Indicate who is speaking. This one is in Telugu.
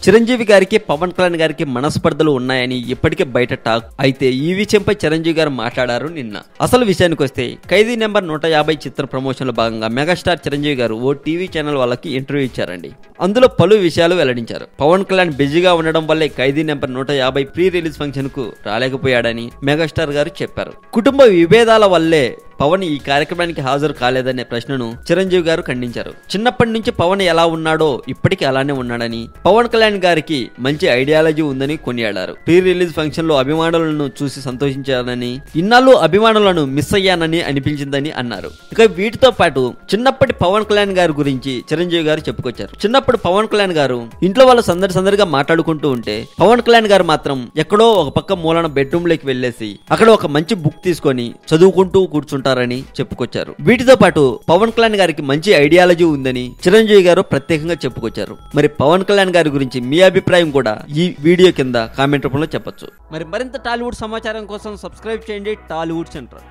Speaker 1: చిరంజీవి గారికి పవన్ కళ్యాణ్ గారికి మనస్పర్ధలు ఉన్నాయని ఇప్పటికే బయట టాక్. అయితే ఈ విషయంపై చిరంజీవి గారు మాట్లాడారు నిన్న. అసలు విషయానికి వస్తే ఖైదీ నెంబర్ 150 చిత్ర ప్రమోషన్ లో భాగంగా మెగాస్టార్ చిరంజీవి గారు ఓ టీవీ ఛానల్ వాళ్ళకి ఇంటర్వ్యూ ఇచ్చారండి. అందులో పలు విషయాలు వెల్లడించారు. పవన్ కళ్యాణ్ బిజీగా ఉండడం వల్లే ఖైదీ నెంబర్ 150 ప్రీ రిలీజ్ ఫంక్షన్ కు రాలేకపోయాడని మెగాస్టార్ గారు చెప్పారు. కుటుంబ విభేదాల వల్లే పవన్ ఈ కార్యక్రమానికి హాజరు కాలేదనే ప్రశ్నను చిరంజీవి గారు ఖండించారు. చిన్నప్పటి నుంచి పవన్ ఎలా ఉన్నాడో ఇప్పటికీ అలానే ఉన్నాడని, పవన్ కళ్యాణ్ గారికి మంచి ఐడియాలజీ ఉందని కొనియాడారు. ప్రీ రిలీజ్ ఫంక్షన్ లో అభిమానులను చూసి సంతోషించానని, ఇన్నాళ్ళు అభిమానులను మిస్ అయ్యానని అనిపించిందని అన్నారు. ఇక వీటితో పాటు చిన్నప్పటి పవన్ కళ్యాణ్ గారి గురించి చిరంజీవి గారు చెప్పుకొచ్చారు. చిన్నప్పుడు పవన్ కళ్యాణ్ గారు ఇంట్లో వాళ్ళు సందడిగా మాట్లాడుకుంటూ ఉంటే పవన్ కళ్యాణ్ గారు మాత్రం ఎక్కడో ఒక పక్క మూలన బెడ్రూమ్ లోకి వెళ్లేసి అక్కడ ఒక మంచి బుక్ తీసుకొని చదువుకుంటూ కూర్చుంటారని చెప్పుకొచ్చారు. వీటితో పాటు పవన్ కళ్యాణ్ గారికి మంచి ఐడియాలజీ ఉందని చిరంజీవి గారు ప్రత్యేకంగా చెప్పుకొచ్చారు. మరి పవన్ కళ్యాణ్ గారి గురించి మీ అభిప్రాయం కూడా ఈ వీడియో కింద కామెంట్ రూపంలో చెప్పొచ్చు. మరి మరింత టాలీవుడ్ సమాచారం కోసం సబ్స్క్రైబ్ చేయండి టాలీవుడ్ సెంటర్.